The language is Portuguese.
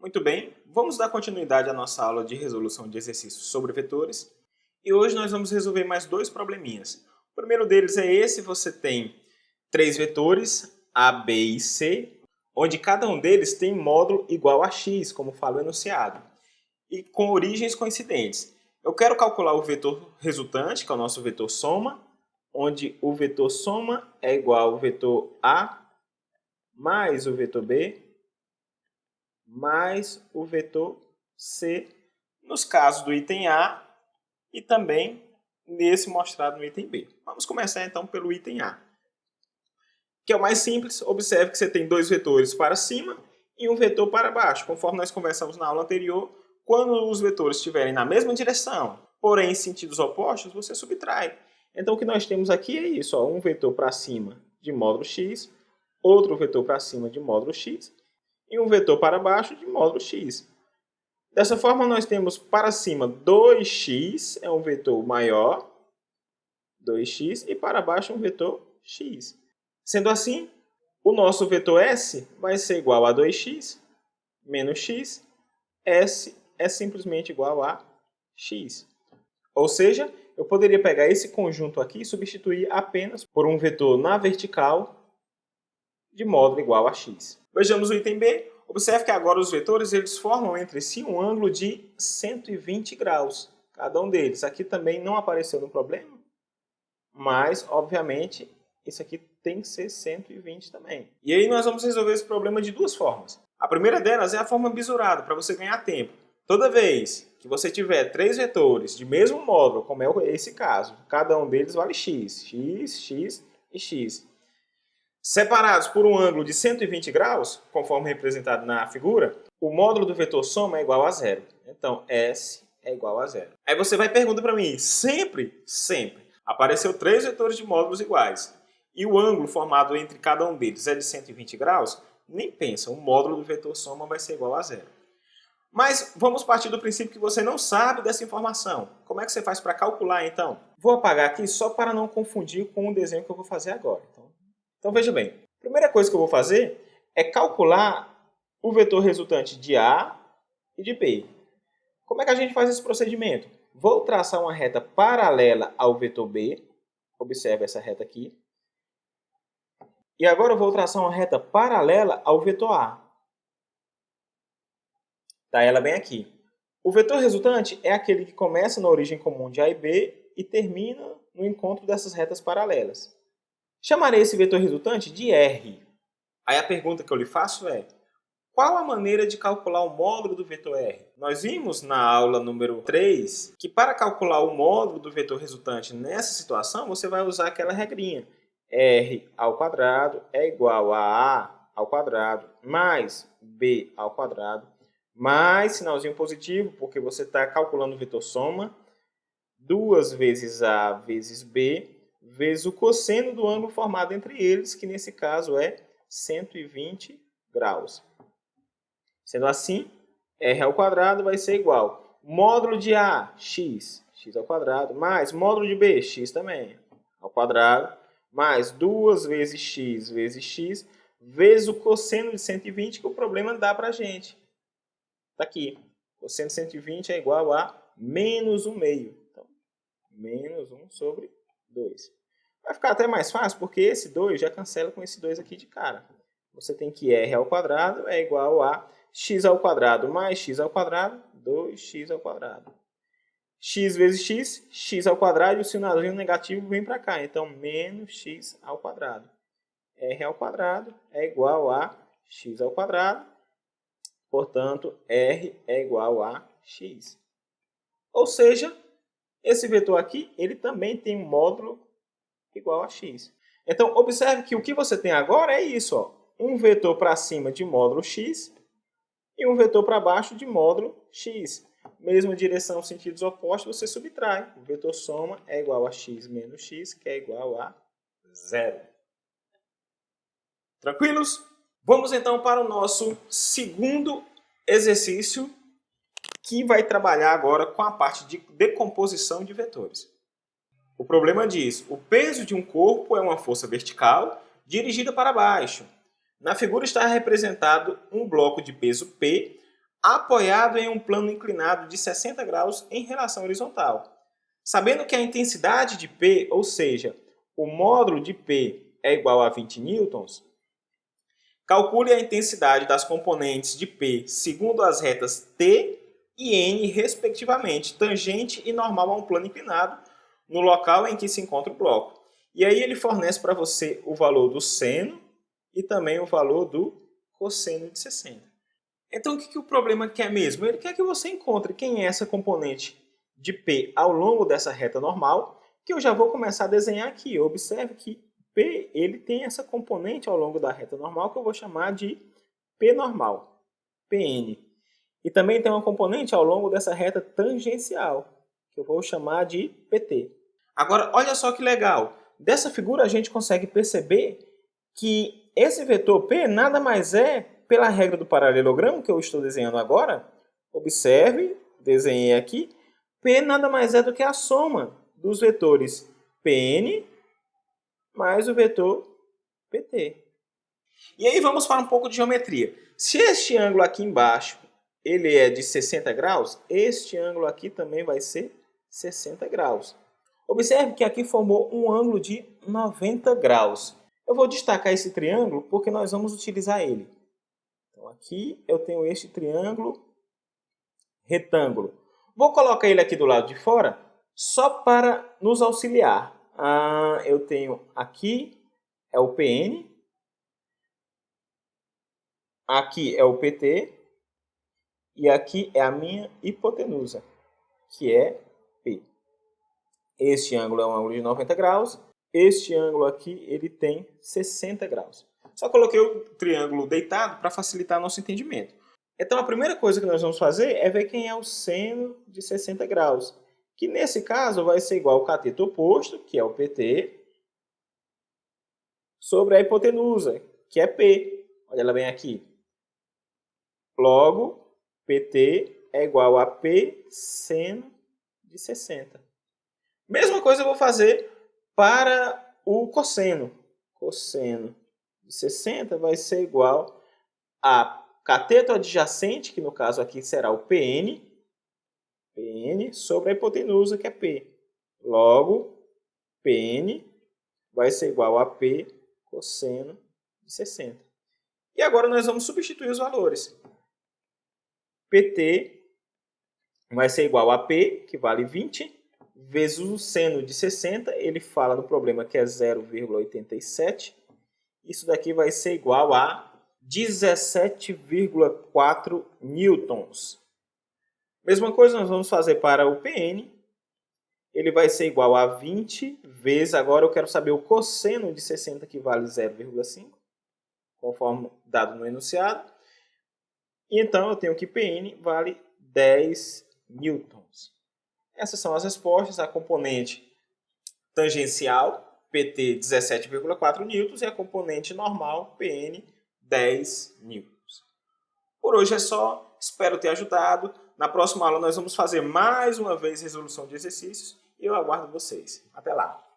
Muito bem, vamos dar continuidade à nossa aula de resolução de exercícios sobre vetores. E hoje nós vamos resolver mais dois probleminhas. O primeiro deles é esse: você tem três vetores, A, B e C, onde cada um deles tem módulo igual a x, como fala o enunciado, e com origens coincidentes. Eu quero calcular o vetor resultante, que é o nosso vetor soma, onde o vetor soma é igual ao vetor A mais o vetor B mais o vetor C, nos casos do item A e também nesse mostrado no item B. Vamos começar então pelo item A, que é o mais simples. Observe que você tem dois vetores para cima e um vetor para baixo. Conforme nós conversamos na aula anterior, quando os vetores estiverem na mesma direção, porém em sentidos opostos, você subtrai. Então o que nós temos aqui é isso, ó, um vetor para cima de módulo x, outro vetor para cima de módulo x, e um vetor para baixo de módulo x. Dessa forma, nós temos para cima 2x, é um vetor maior, 2x, e para baixo um vetor x. Sendo assim, o nosso vetor S vai ser igual a 2x menos x, S é simplesmente igual a x. Ou seja, eu poderia pegar esse conjunto aqui e substituir apenas por um vetor na vertical de módulo igual a x. Vejamos o item B. Observe que agora os vetores eles formam entre si um ângulo de 120 graus, cada um deles. Aqui também não apareceu no problema, mas, obviamente, isso aqui tem que ser 120 também. E aí nós vamos resolver esse problema de duas formas. A primeira delas é a forma bisurada, para você ganhar tempo. Toda vez que você tiver três vetores de mesmo módulo, como é esse caso, cada um deles vale x, x, x e x, separados por um ângulo de 120 graus, conforme representado na figura, o módulo do vetor soma é igual a zero. Então, S é igual a zero. Aí você vai perguntar para mim, sempre, apareceu três vetores de módulos iguais e o ângulo formado entre cada um deles é de 120 graus? Nem pensa, o módulo do vetor soma vai ser igual a zero. Mas vamos partir do princípio que você não sabe dessa informação. Como é que você faz para calcular, então? Vou apagar aqui só para não confundir com o desenho que eu vou fazer agora. Então veja bem, a primeira coisa que eu vou fazer é calcular o vetor resultante de A e de B. Como é que a gente faz esse procedimento? Vou traçar uma reta paralela ao vetor B, observe essa reta aqui, e agora eu vou traçar uma reta paralela ao vetor A. Está ela bem aqui. O vetor resultante é aquele que começa na origem comum de A e B e termina no encontro dessas retas paralelas. Chamarei esse vetor resultante de R. Aí a pergunta que eu lhe faço é: qual a maneira de calcular o módulo do vetor R? Nós vimos na aula número 3 que para calcular o módulo do vetor resultante nessa situação, você vai usar aquela regrinha. R ao quadrado é igual a A ao quadrado mais B ao quadrado mais sinalzinho positivo, porque você está calculando o vetor soma, 2 vezes A vezes B, vezes o cosseno do ângulo formado entre eles, que nesse caso é 120 graus. Sendo assim, R ao quadrado vai ser igual módulo de A, x, x ao quadrado, mais módulo de B, x também, ao quadrado, mais 2 vezes x, vezes o cosseno de 120, que o problema dá para a gente. Está aqui, cosseno de 120 é igual a menos 1 meio. Então, menos 1 sobre 2. Vai ficar até mais fácil, porque esse 2 já cancela com esse 2 aqui de cara. Você tem que r ao quadrado é igual a x ao quadrado mais x ao quadrado, 2x ao quadrado. X vezes x, x ao quadrado, e o sinalzinho negativo vem para cá. Então, menos x ao quadrado. R ao quadrado é igual a x ao quadrado. Portanto, r é igual a x. Ou seja, esse vetor aqui, ele também tem um módulo igual a x. Então, observe que o que você tem agora é isso, ó, um vetor para cima de módulo x e um vetor para baixo de módulo x. Mesma direção, sentidos opostos, você subtrai. O vetor soma é igual a x menos x, que é igual a zero. Tranquilos? Vamos então para o nosso segundo exercício, que vai trabalhar agora com a parte de decomposição de vetores. O problema diz: o peso de um corpo é uma força vertical dirigida para baixo. Na figura está representado um bloco de peso P apoiado em um plano inclinado de 60 graus em relação horizontal. Sabendo que a intensidade de P, ou seja, o módulo de P é igual a 20 newtons, calcule a intensidade das componentes de P segundo as retas T e N, respectivamente, tangente e normal a um plano inclinado, no local em que se encontra o bloco. E aí ele fornece para você o valor do seno e também o valor do cosseno de 60. Então o que o problema quer mesmo? Ele quer que você encontre quem é essa componente de P ao longo dessa reta normal, que eu já vou começar a desenhar aqui. Observe que P ele tem essa componente ao longo da reta normal que eu vou chamar de P normal, PN. E também tem uma componente ao longo dessa reta tangencial, que eu vou chamar de PT. Agora, olha só que legal. Dessa figura a gente consegue perceber que esse vetor P nada mais é, pela regra do paralelogramo que eu estou desenhando agora, observe, desenhei aqui, P nada mais é do que a soma dos vetores PN mais o vetor PT. E aí vamos para um pouco de geometria. Se este ângulo aqui embaixo ele é de 60 graus, este ângulo aqui também vai ser 60 graus. Observe que aqui formou um ângulo de 90 graus. Eu vou destacar esse triângulo porque nós vamos utilizar ele. Então aqui eu tenho este triângulo retângulo. Vou colocar ele aqui do lado de fora só para nos auxiliar. Eu tenho aqui é o PN, aqui é o PT e aqui é a minha hipotenusa, que é P. Este ângulo é um ângulo de 90 graus, este ângulo aqui ele tem 60 graus. Só coloquei o triângulo deitado para facilitar nosso entendimento. Então a primeira coisa que nós vamos fazer é ver quem é o seno de 60 graus, que nesse caso vai ser igual ao cateto oposto, que é o PT, sobre a hipotenusa, que é P. Olha ela bem aqui. Logo, PT é igual a P seno de 60. Mesma coisa eu vou fazer para o cosseno. Cosseno de 60 vai ser igual a cateto adjacente, que no caso aqui será o PN, sobre a hipotenusa, que é P. Logo, PN vai ser igual a P cosseno de 60. E agora nós vamos substituir os valores. PT vai ser igual a P, que vale 20, vezes o seno de 60, ele fala no problema que é 0,87. Isso daqui vai ser igual a 17,4 newtons. Mesma coisa nós vamos fazer para o PN. Ele vai ser igual a 20 vezes, agora eu quero saber o cosseno de 60, que vale 0,5, conforme dado no enunciado. E então eu tenho que PN vale 10 newtons. Essas são as respostas. A componente tangencial, PT, 17,4 newtons, e a componente normal, PN, 10 newtons. Por hoje é só. Espero ter ajudado. Na próxima aula nós vamos fazer mais uma vez resolução de exercícios e eu aguardo vocês. Até lá!